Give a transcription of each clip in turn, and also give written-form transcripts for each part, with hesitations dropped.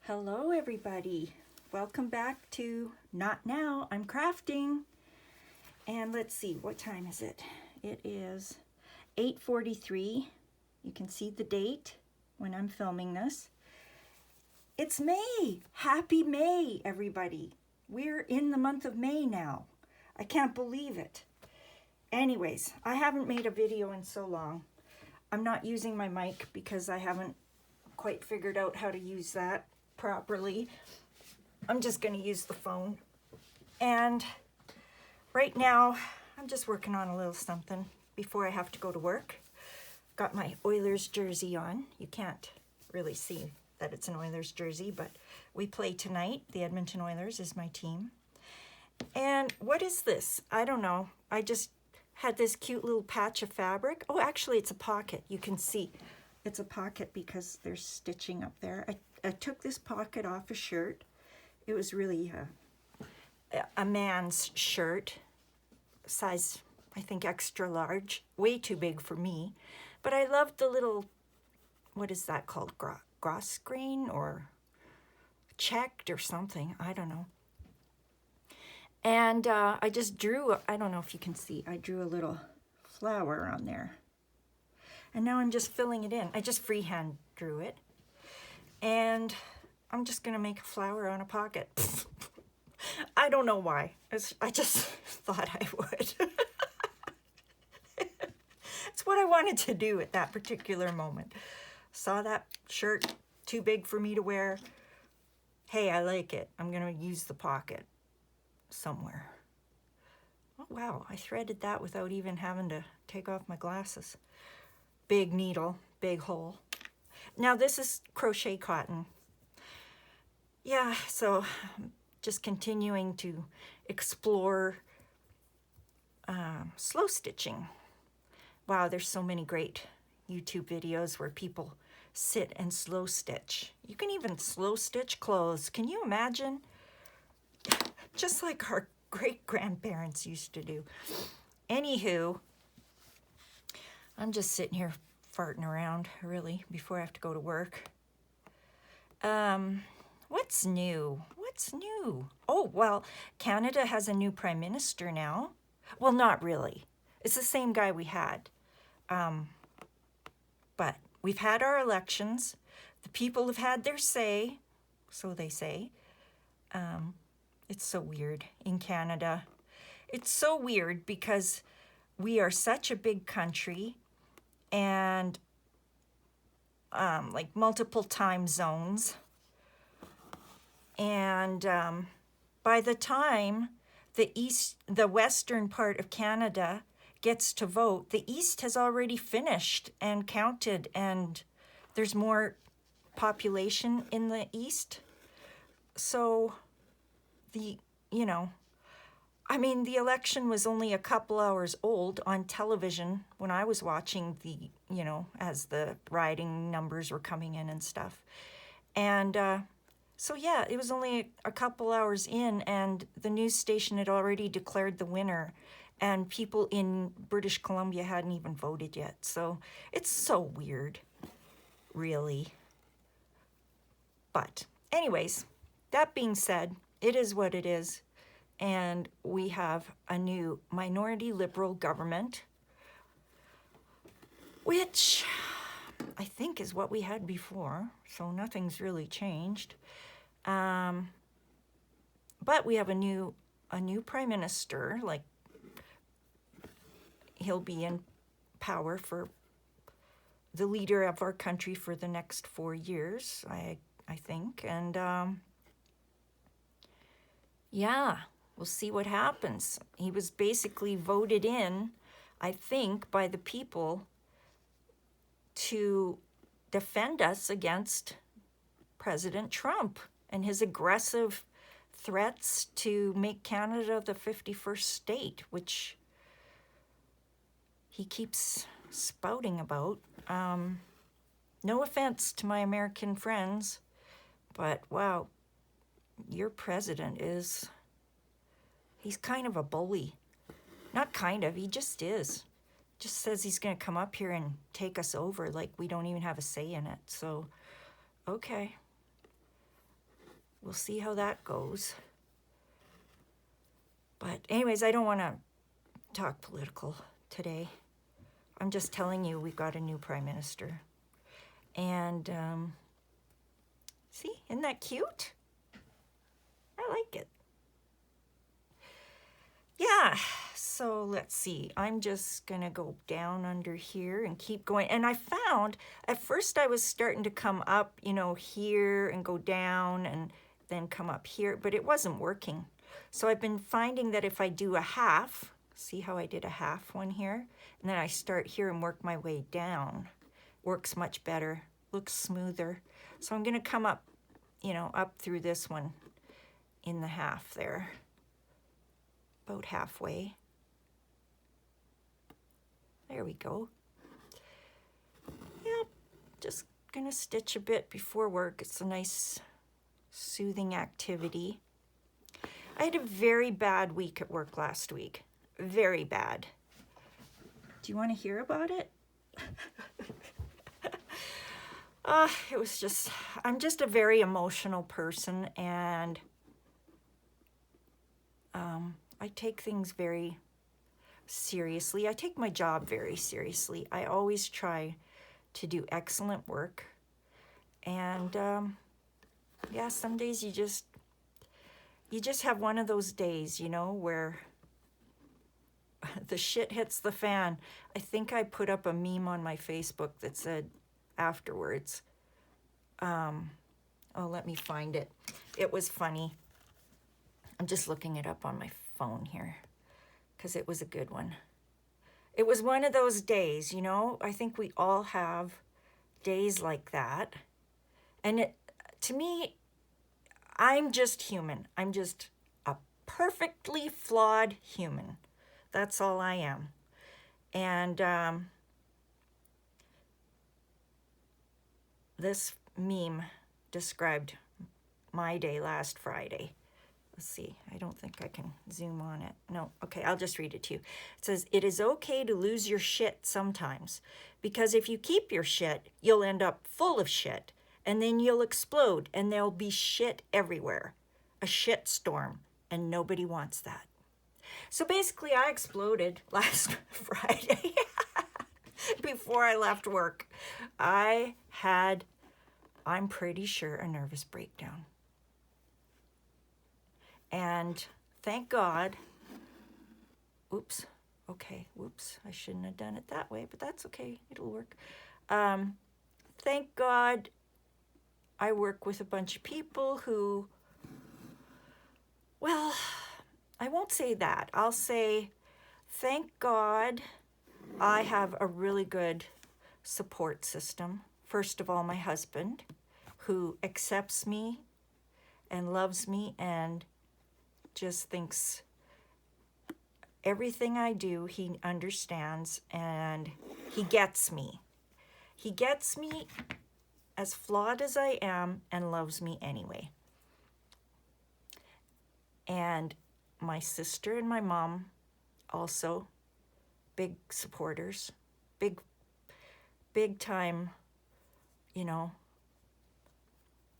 Hello everybody, welcome back to Not Now, I'm Crafting. And let's see, what time is it? It is 8:43. You can see the date when I'm filming this. It's May! Happy May, everybody. We're in the month of May now. I can't believe it. Anyways, I haven't made a video in so long. I'm not using my mic because I haven't quite figured out how to use that properly. I'm just going to use the phone. And right now, I'm just working on a little something before I have to go to work. Got my Oilers jersey on. You can't really see that it's an Oilers jersey, but we play tonight. The Edmonton Oilers is my team. And what is this? I don't know. I just had this cute little patch of fabric. Oh, actually, it's a pocket. You can see it's a pocket because there's stitching up there. I took this pocket off a shirt. It was really a man's shirt, size, I think, extra large, way too big for me. But I loved the little, what is that called, gross grain or checked or something, I don't know. And I just drew, I don't know if you can see, I drew a little flower on there. And now I'm just filling it in. I just freehand drew it. And I'm just gonna make a flower on a pocket. I don't know why. I just thought I would. It's what I wanted to do at that particular moment. Saw that shirt, too big for me to wear. Hey, I like it. I'm gonna use the pocket somewhere. Oh wow, I threaded that without even having to take off my glasses. Big needle, big hole. Now this is crochet cotton. Yeah, so just continuing to explore slow stitching. Wow, there's so many great YouTube videos where people sit and slow stitch. You can even slow stitch clothes. Can you imagine? Just like our great-grandparents used to do. Anywho, I'm just sitting here farting around, really, before I have to go to work. What's new? What's new? Oh, well, Canada has a new prime minister now. Well, not really. It's the same guy we had. But we've had our elections. The people have had their say, so they say. It's so weird in Canada. It's so weird because we are such a big country and like multiple time zones. And by the time the western part of Canada gets to vote, the east has already finished and counted, and there's more population in the east. So the election was only a couple hours old on television when I was watching as the riding numbers were coming in and stuff. And so yeah, it was only a couple hours in and the news station had already declared the winner and people in British Columbia hadn't even voted yet. So it's so weird, really. But anyways, that being said, it is what it is. And we have a new minority liberal government, which I think is what we had before. So nothing's really changed. But we have a new prime minister. Like, he'll be in power for the leader of our country for the next 4 years, I think. And yeah, we'll see what happens. He was basically voted in, I think, by the people to defend us against President Trump and his aggressive threats to make Canada the 51st state, which he keeps spouting about. No offense to my American friends, but wow, your president he's kind of a bully. Not kind of, he just is. Just says he's going to come up here and take us over like we don't even have a say in it. So, okay. we'll see how that goes. But anyways, I don't want to talk political today. I'm just telling you we've got a new prime minister. And see, isn't that cute? I like it. Yeah, so let's see. I'm just going to go down under here and keep going. And I found, at first I was starting to come up, you know, here and go down and then come up here, but it wasn't working. So I've been finding that if I do a half, see how I did a half one here? And then I start here and work my way down. Works much better, looks smoother. So I'm going to come up, you know, up through this one in the half there. About halfway. There we go. Yep, just gonna stitch a bit before work. It's a nice soothing activity. I had a very bad week at work last week. Very bad. Do you want to hear about it? It was just, I'm just a very emotional person, and I take things very seriously. I take my job very seriously. I always try to do excellent work. And yeah, some days you just have one of those days, you know, where the shit hits the fan. I think I put up a meme on my Facebook that said afterwards, oh, let me find it. It was funny. I'm just looking it up on my phone here because it was a good one. It was one of those days, you know, I think we all have days like that. And it, to me, I'm just human. I'm just a perfectly flawed human. That's all I am. And this meme described my day last Friday. Let's see, I don't think I can zoom on it. No, okay, I'll just read it to you. It says, it is okay to lose your shit sometimes, because if you keep your shit, you'll end up full of shit, and then you'll explode, and there'll be shit everywhere. A shit storm, and nobody wants that. So basically, I exploded last Friday before I left work. I had, I'm pretty sure, a nervous breakdown. And thank God, oops, okay, whoops, I shouldn't have done it that way, but that's okay, it'll work. Thank God I work with a bunch of people who, well, I won't say that. I'll say, thank God I have a really good support system. First of all, my husband, who accepts me and loves me and just thinks everything I do, he understands, and he gets me. He gets me as flawed as I am and loves me anyway. And my sister and my mom also, big supporters, big time, you know.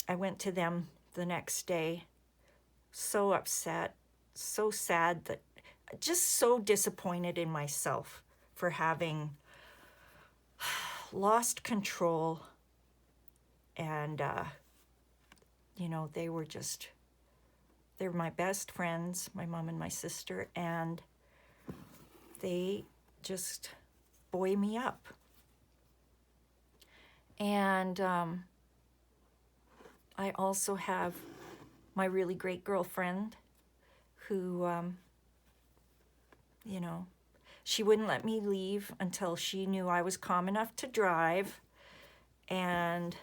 I went to them the next day, so upset, so sad, that just so disappointed in myself for having lost control. And, you know, they were my best friends, my mom and my sister, and they just buoy me up. And I also have my really great girlfriend who, you know, she wouldn't let me leave until she knew I was calm enough to drive. And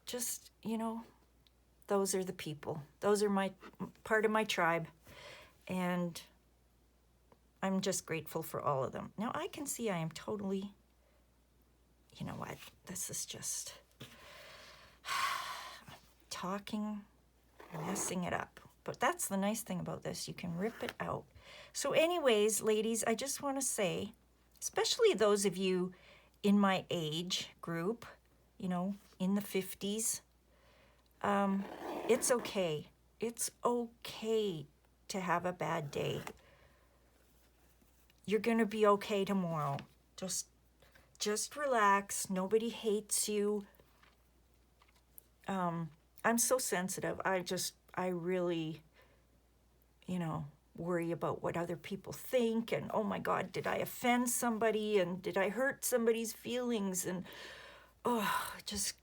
just, you know, those are the people. Those are my part of my tribe. And I'm just grateful for all of them. Now I can see I am totally, you know what, this is just talking, messing it up. But that's the nice thing about this. You can rip it out. So anyways, ladies, I just want to say, especially those of you in my age group, you know, in the 50s, It's okay. It's okay to have a bad day. You're going to be okay tomorrow. Just relax. Nobody hates you. I'm so sensitive. I really, worry about what other people think. And oh my God, did I offend somebody? And did I hurt somebody's feelings? And just,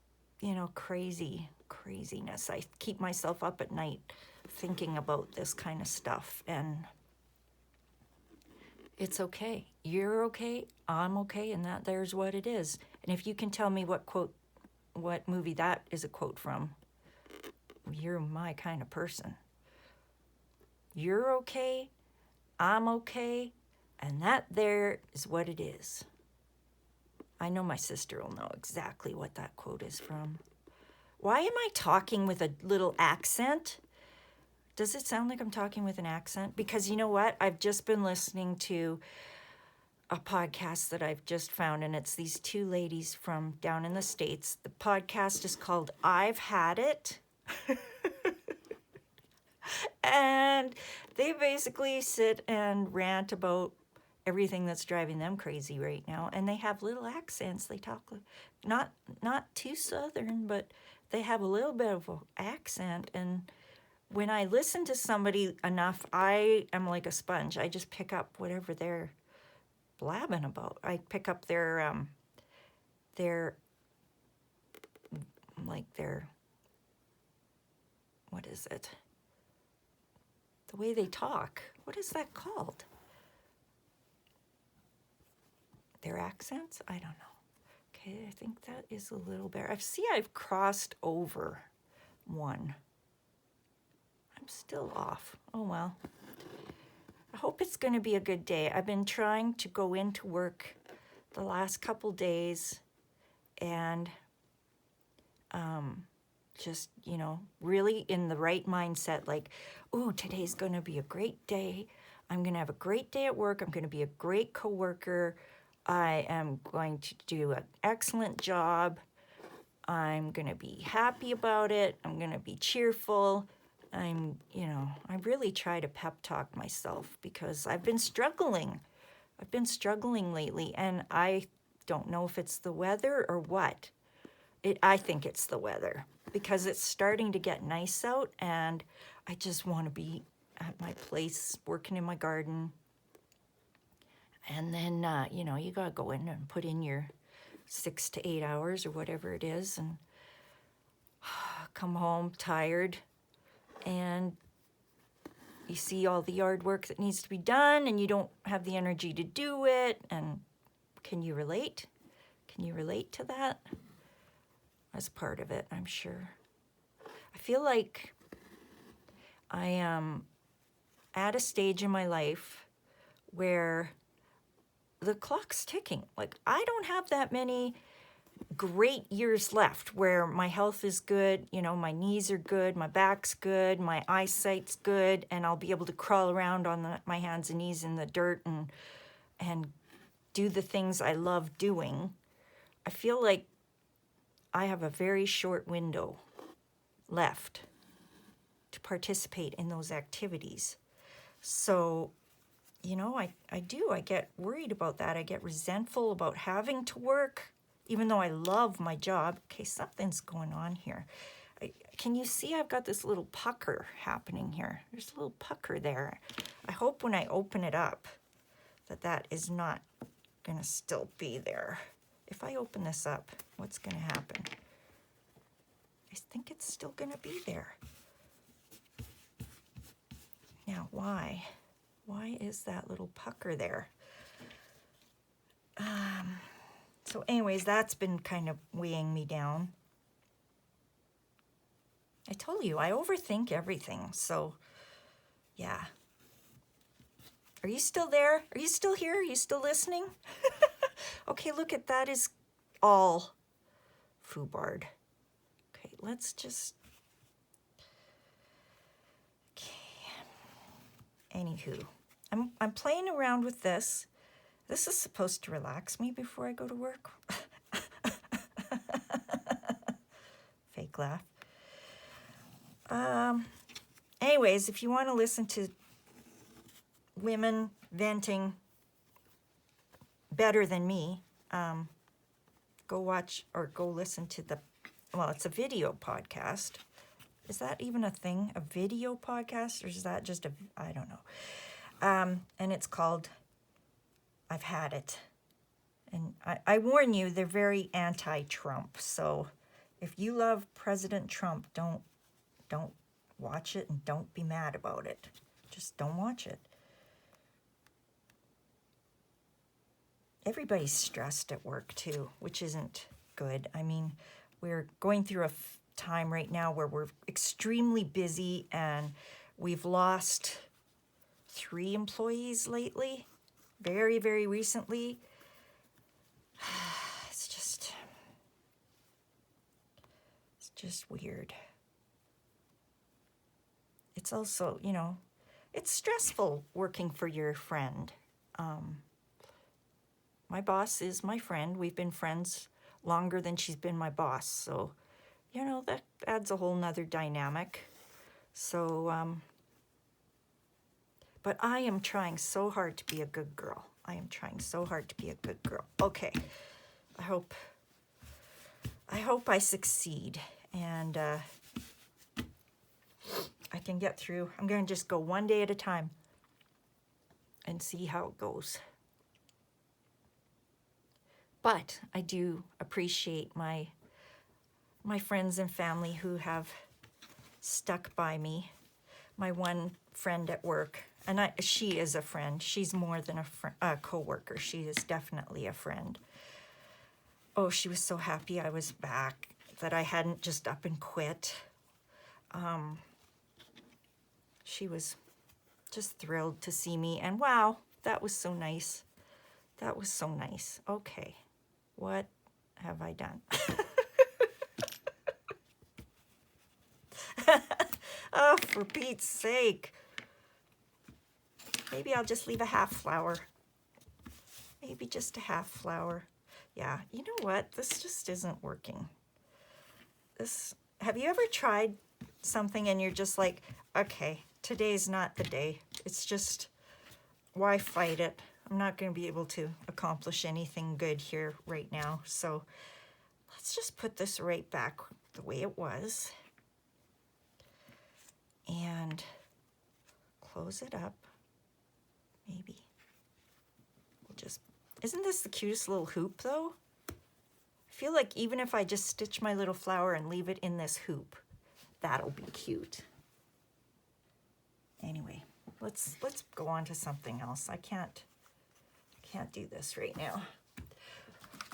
craziness. I keep myself up at night thinking about this kind of stuff. And it's okay. You're okay. I'm okay. And there's what it is. And if you can tell me what movie that is a quote from, you're my kind of person. You're okay. I'm okay. And that there is what it is. I know my sister will know exactly what that quote is from. Why am I talking with a little accent? Does it sound like I'm talking with an accent? Because you know what? I've just been listening to a podcast that I've just found, and it's these two ladies from down in the States. The podcast is called I've Had It. And they basically sit and rant about everything that's driving them crazy right now. And they have little accents. They talk not too Southern, but they have a little bit of an accent. And when I listen to somebody enough, I am like a sponge. I just pick up whatever they're blabbing about. I pick up their what is it? The way they talk. What is that called? Their accents? I don't know. Okay, I think that is a little better. I've crossed over one. I'm still off. Oh well. I hope it's going to be a good day. I've been trying to go into work the last couple days and just, really in the right mindset, like, ooh, today's going to be a great day. I'm going to have a great day at work. I'm going to be a great coworker. I am going to do an excellent job. I'm going to be happy about it. I'm going to be cheerful. I really try to pep talk myself because I've been struggling. I've been struggling lately, and I don't know if it's the weather or what. I think it's the weather because it's starting to get nice out, and I just want to be at my place working in my garden. And then, you got to go in and put in your 6 to 8 hours or whatever it is and come home tired. And you see all the yard work that needs to be done and you don't have the energy to do it. And can you relate? Can you relate to that? As part of it, I'm sure. I feel like I am at a stage in my life where the clock's ticking. Like, I don't have that many great years left where my health is good, my knees are good, my back's good, my eyesight's good, and I'll be able to crawl around on my hands and knees in the dirt and do the things I love doing. I feel like I have a very short window left to participate in those activities. So, I do. I get worried about that. I get resentful about having to work, even though I love my job. Okay, something's going on here. Can you see I've got this little pucker happening here? There's a little pucker there. I hope when I open it up that is not going to still be there. If I open this up, what's going to happen? I think it's still going to be there. Now, why? Why is that little pucker there? So anyways, that's been kind of weighing me down. I told you, I overthink everything. So, yeah. Are you still there? Are you still here? Are you still listening? Okay, look at that is all FUBARD. Okay, let's just... Okay. Anywho, I'm playing around with this. This is supposed to relax me before I go to work. Fake laugh. Anyways, if you want to listen to women venting better than me, go watch or go listen to well, it's a video podcast. Is that even a thing? A video podcast? Or is that just I don't know. And it's called I've Had It. And I warn you, they're very anti-Trump. So if you love President Trump, don't watch it and don't be mad about it. Just don't watch it. Everybody's stressed at work too, which isn't good. I mean, we're going through a time right now where we're extremely busy, and we've lost 3 employees lately, very, very recently. It's just weird. It's also, you know, it's stressful working for your friend. My boss is my friend. We've been friends longer than she's been my boss. So, you know, that adds a whole nother dynamic. So, but I am trying so hard to be a good girl. I am trying so hard to be a good girl. Okay. I hope I succeed, and I can get through. I'm going to just go one day at a time and see how it goes. But I do appreciate my friends and family who have stuck by me. My one friend at work, and she is a friend. She's more than a coworker. She is definitely a friend. Oh, she was so happy I was back, that I hadn't just up and quit. She was just thrilled to see me, and wow, that was so nice. That was so nice. Okay, what have I done? Oh, for Pete's sake. Maybe I'll just leave a half flower. Maybe just a half flower. Yeah, you know what? This just isn't working. Have you ever tried something and you're just like, okay, today's not the day. It's just, why fight it? I'm not going to be able to accomplish anything good here right now. So let's just put this right back the way it was. And close it up. Maybe. We'll just, isn't this the cutest little hoop though? I feel like even if I just stitch my little flower and leave it in this hoop, that'll be cute. Anyway, let's go on to something else. I can't do this right now.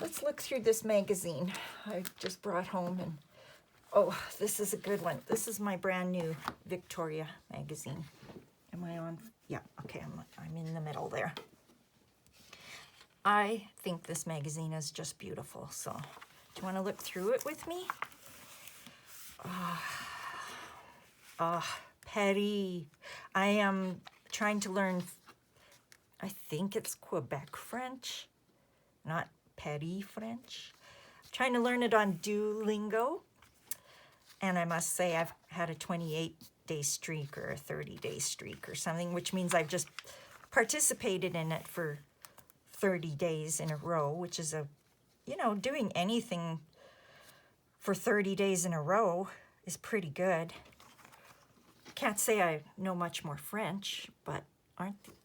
Let's look through this magazine I just brought home, and oh, this is a good one. This is my brand new Victoria magazine. Am I on? Yeah, okay, I'm in the middle there. I think this magazine is just beautiful. So, do you want to look through it with me? Petty. I am trying to learn, I think it's Quebec French, not petty French. I'm trying to learn it on Duolingo. And I must say I've had a 28-day streak or a 30-day streak or something, which means I've just participated in it for 30 days in a row, which is doing anything for 30 days in a row is pretty good. Can't say I know much more French, but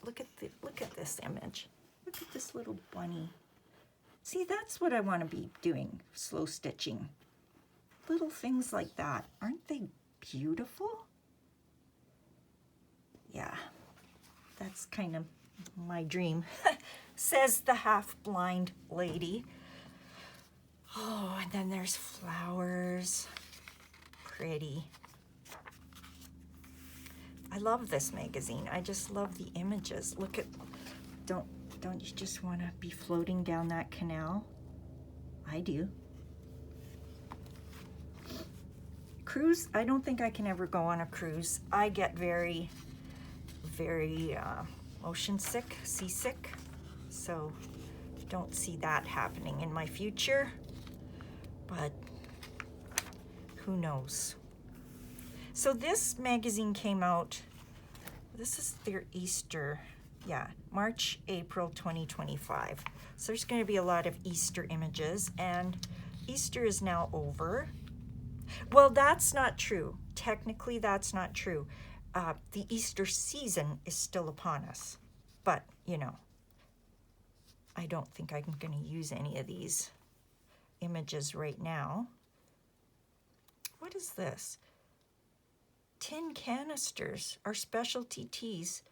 look at this image. Look at this little bunny. See, that's what I want to be doing, slow stitching. Little things like that. Aren't they beautiful? Yeah, that's kind of my dream, says the half-blind lady. Oh, and then there's flowers. Pretty. I love this magazine. I just love the images. Look at, don't you just want to be floating down that canal? I do. Cruise, I don't think I can ever go on a cruise. I get very, very motion sick, seasick. So don't see that happening in my future. But who knows? So this magazine came out, this is their Easter, yeah, March, April 2025. So there's going to be a lot of Easter images, and Easter is now over. Well, that's not true. Technically, that's not true. The Easter season is still upon us. But, you know, I don't think I'm going to use any of these images right now. What is this? Tin canisters are specialty teas.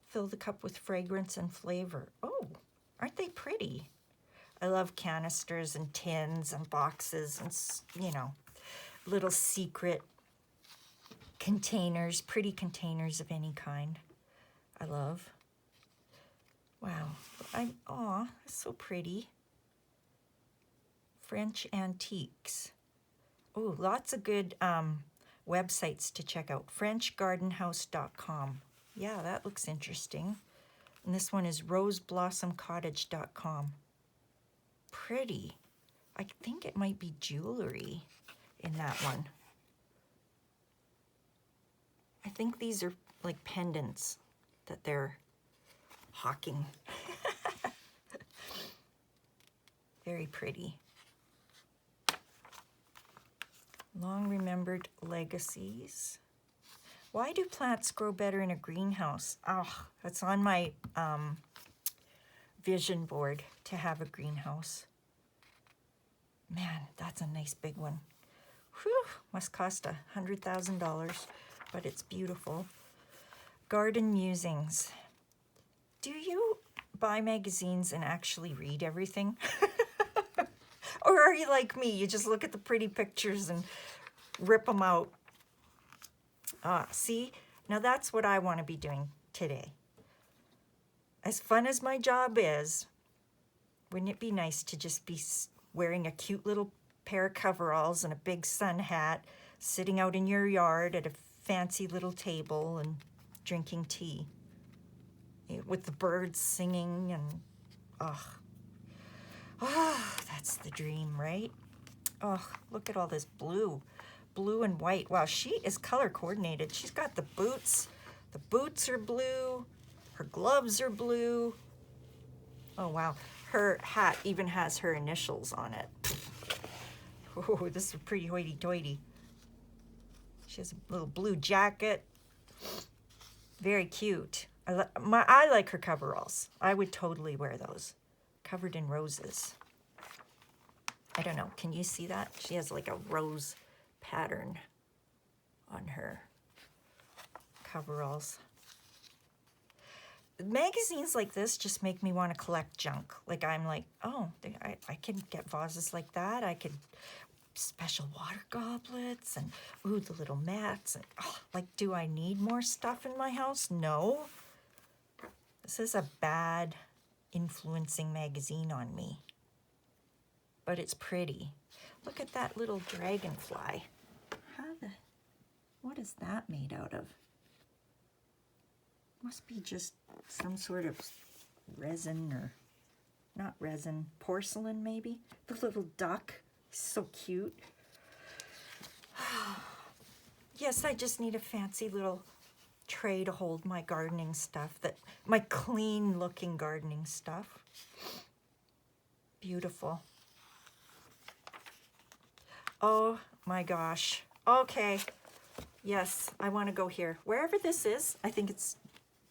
Fill the cup with fragrance and flavor. Oh, aren't they pretty? I love canisters and tins and boxes and, you know, little secret containers, pretty containers of any kind. I love. Wow. Aw, so pretty. French antiques. Oh, lots of good websites to check out. FrenchGardenHouse.com. Yeah, that looks interesting. And this one is RoseBlossomCottage.com. Pretty. I think it might be jewelry in that one. I think these are like pendants that they're hawking. Very pretty. Long remembered legacies. Why do plants grow better in a greenhouse? Oh, that's on my vision board to have a greenhouse. Man, that's a nice big one. Whew, must cost $100,000, but it's beautiful. Garden musings. Do you buy magazines and actually read everything? Or are you like me? You just look at the pretty pictures and rip them out. See? Now that's what I want to be doing today. As fun as my job is, wouldn't it be nice to just be wearing a cute little pair of coveralls and a big sun hat, sitting out in your yard at a fancy little table and drinking tea with the birds singing and, oh, that's the dream, right? Oh, look at all this blue and white. Wow, she is color coordinated. She's got the boots. The boots are blue. Her gloves are blue. Oh, wow. Her hat even has her initials on it. Oh, this is a pretty hoity-toity. She has a little blue jacket. Very cute. I like her coveralls. I would totally wear those. Covered in roses. I don't know. Can you see that? She has like a rose pattern on her coveralls. Magazines like this just make me want to collect junk. Like I'm like, oh, I can get vases like that. I could special water goblets and ooh, the little mats. And like, do I need more stuff in my house? No. This is a bad influencing magazine on me. But it's pretty. Look at that little dragonfly. What is that made out of? Must be just some sort of resin or, not resin, porcelain maybe? The little duck, so cute. Yes, I just need a fancy little tray to hold my gardening stuff, my clean looking gardening stuff. Beautiful. Oh my gosh. Okay. Yes, I want to go here. Wherever this is, I think it's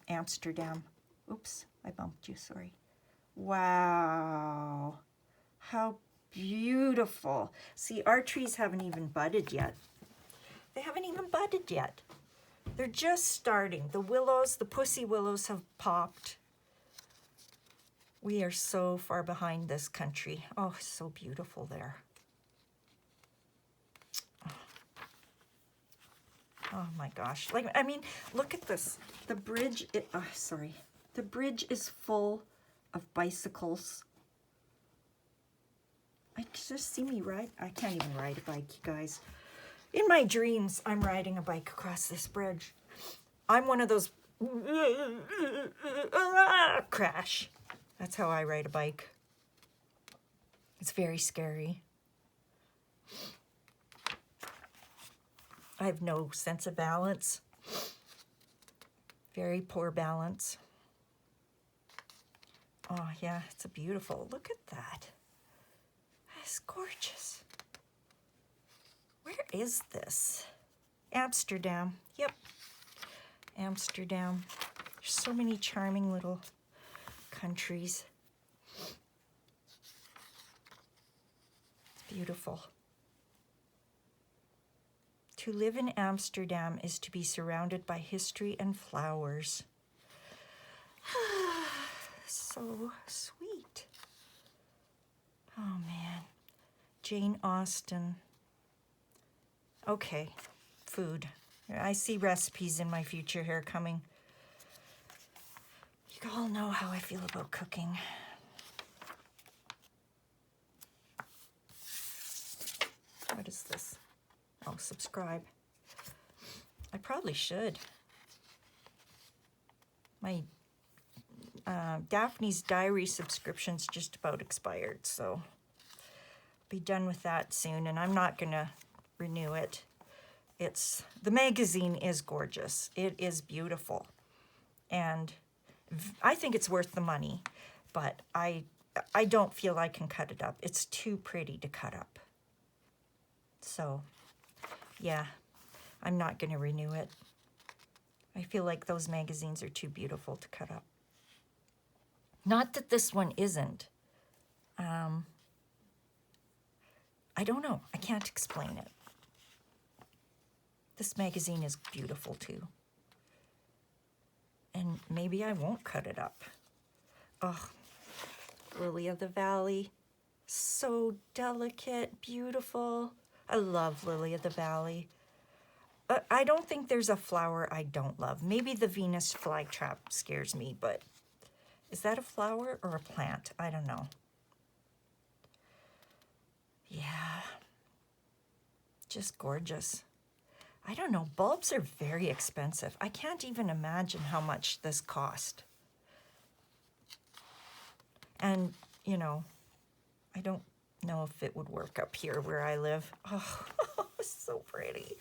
Amsterdam. Oops, I bumped you, sorry. Wow. How beautiful. See, our trees haven't even budded yet. They haven't even budded yet. They're just starting. The willows, the pussy willows have popped. We are so far behind this country. Oh, so beautiful there. Oh my gosh. Like, I mean, look at this. The bridge, the bridge is full of bicycles. I just see me ride. I can't even ride a bike, you guys. In my dreams, I'm riding a bike across this bridge. I'm one of those crash. That's how I ride a bike. It's very scary. I have no sense of balance. Very poor balance. Oh yeah, it's a beautiful, look at that. That's gorgeous. Where is this? Amsterdam, yep. Amsterdam. There's so many charming little countries. It's beautiful. To live in Amsterdam is to be surrounded by history and flowers. So sweet. Oh man. Jane Austen. Okay, food. I see recipes in my future here coming. You all know how I feel about cooking. What is this? Oh, subscribe. I probably should. My Daphne's Diary subscription's just about expired, so I'll be done with that soon, and I'm not gonna renew it. The magazine is gorgeous. It is beautiful, and I think it's worth the money, but I don't feel I can cut it up. It's too pretty to cut up. So, yeah, I'm not gonna renew it. I feel like those magazines are too beautiful to cut up. Not that this one isn't. I don't know. I can't explain it. This magazine is beautiful too. And maybe I won't cut it up. Oh, Lily of the Valley. So delicate, beautiful. I love Lily of the Valley. I don't think there's a flower I don't love. Maybe the Venus flytrap scares me, but is that a flower or a plant? I don't know. Yeah, just gorgeous. I don't know, bulbs are very expensive. I can't even imagine how much this cost. And, you know, I don't know if it would work up here where I live. Oh, it's so pretty.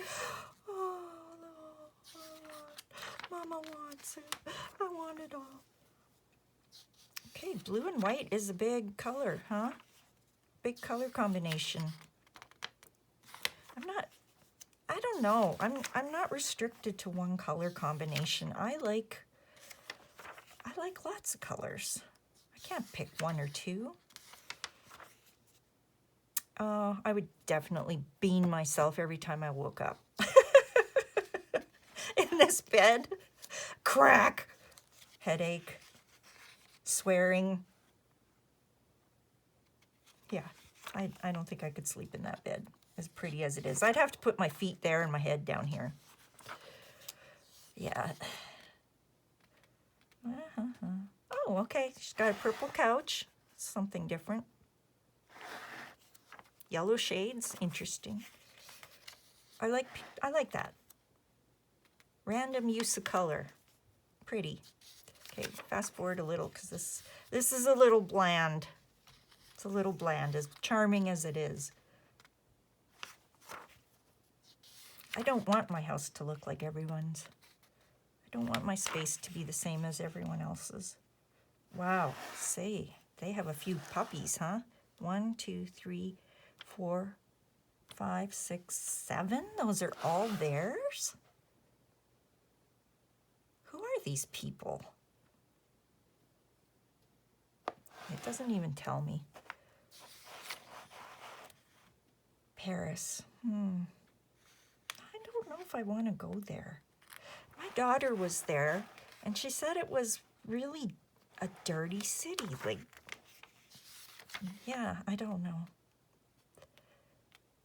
Oh, no. Mama wants it. I want it all. Okay, blue and white is a big color, huh? Big color combination. I don't know. I'm not restricted to one color combination. I like lots of colors. I can't pick one or two. I would definitely bean myself every time I woke up. In this bed. Crack. Headache. Swearing. Yeah, I don't think I could sleep in that bed, as pretty as it is. I'd have to put my feet there and my head down here. Yeah. Oh, okay. She's got a purple couch. Something different. Yellow shades. Interesting. I like that. Random use of color. Pretty. Okay, fast forward a little because this is a little bland. It's a little bland, as charming as it is. I don't want my house to look like everyone's. I don't want my space to be the same as everyone else's. Wow, say, they have a few puppies, huh? 1, 2, 3, 4, 5, 6, 7. Those are all theirs? Who are these people? It doesn't even tell me. Paris. I don't know if I want to go there. My daughter was there, and she said it was really a dirty city. Like, yeah, I don't know.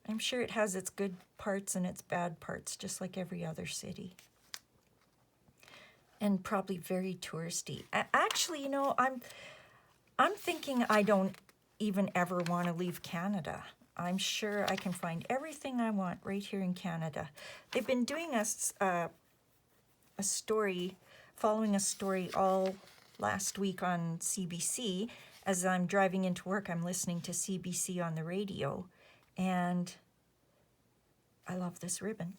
I'm sure it has its good parts and its bad parts, just like every other city. And probably very touristy. Actually, you know, I'm thinking I don't even ever want to leave Canada. I'm sure I can find everything I want right here in Canada. They've been doing a story, following a story all last week on CBC. As I'm driving into work, I'm listening to CBC on the radio, and I love this ribbon.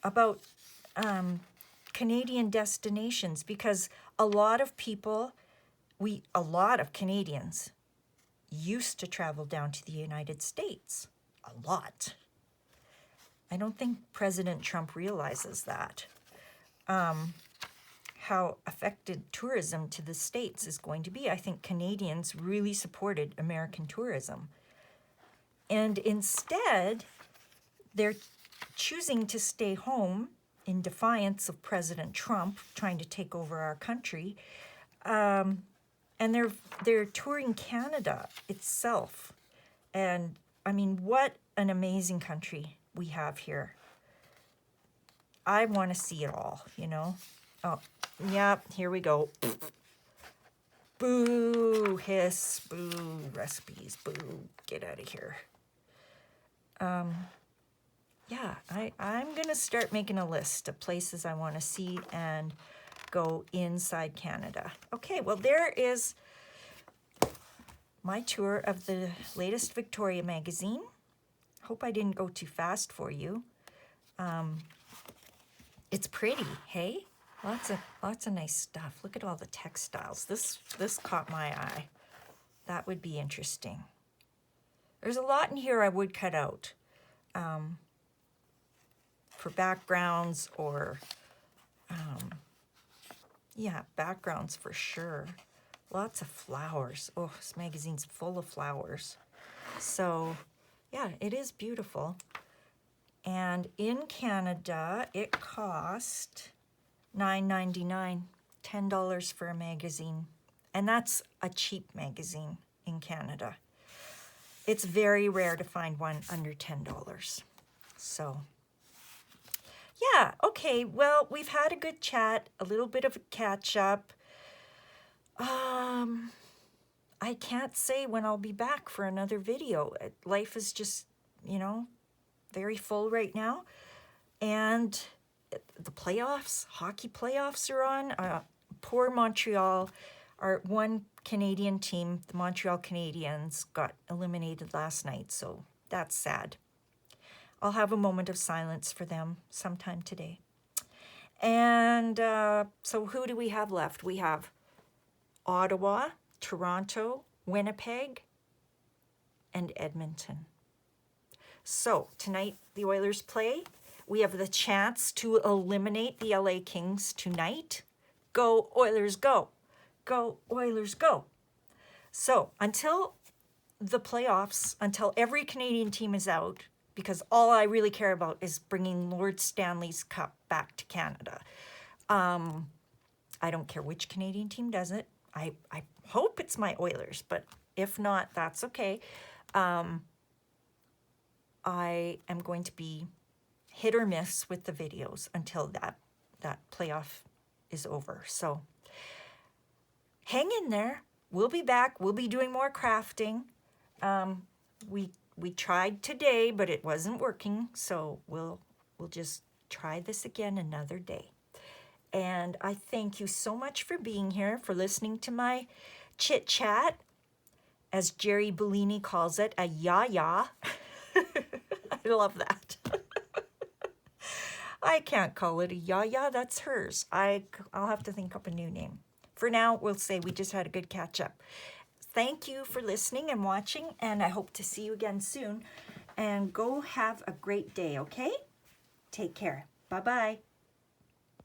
about Canadian destinations, because a lot of people, a lot of Canadians used to travel down to the United States. A lot. I don't think President Trump realizes that. How affected tourism to the States is going to be. I think Canadians really supported American tourism. And instead, they're choosing to stay home in defiance of President Trump trying to take over our country. And they're touring Canada itself. And I mean, what an amazing country we have here. I want to see it all, you know. Oh, yeah, here we go. Boo, hiss, boo, recipes, boo, get out of here. Yeah, I'm going to start making a list of places I want to see and go inside Canada. Okay, well, there is my tour of the latest Victoria magazine. Hope I didn't go too fast for you. It's pretty, hey? Lots of nice stuff. Look at all the textiles. This caught my eye. That would be interesting. There's a lot in here I would cut out for backgrounds or, yeah, backgrounds for sure. Lots of flowers. Oh, this magazine's full of flowers. So, yeah, it is beautiful. And in Canada, it cost $9.99, $10 for a magazine. And that's a cheap magazine in Canada. It's very rare to find one under $10. So, yeah, okay, well, we've had a good chat, a little bit of a catch up. I can't say when I'll be back for another video. Life is just, you know, very full right now. And the playoffs, hockey playoffs are on. Poor Montreal, our one Canadian team, the Montreal Canadiens, got eliminated last night, so that's sad. I'll have a moment of silence for them sometime today. And so who do we have left? We have Ottawa, Toronto, Winnipeg, and Edmonton. So tonight the Oilers play. We have the chance to eliminate the LA Kings tonight. Go Oilers, go. Go Oilers, go. So until the playoffs, until every Canadian team is out, because all I really care about is bringing Lord Stanley's Cup back to Canada. I don't care which Canadian team does it. I hope it's my Oilers, but if not, that's okay. I am going to be hit or miss with the videos until that playoff is over. So hang in there. We'll be back. We'll be doing more crafting. We tried today, but it wasn't working. So we'll just try this again another day. And I thank you so much for being here, for listening to my chit chat, as Jerry Bellini calls it, a yah-yah. I love that. I can't call it a yah-yah, that's hers. I'll have to think up a new name. For now, we'll say we just had a good catch up. Thank you for listening and watching, and I hope to see you again soon. And go have a great day, okay? Take care. Bye-bye.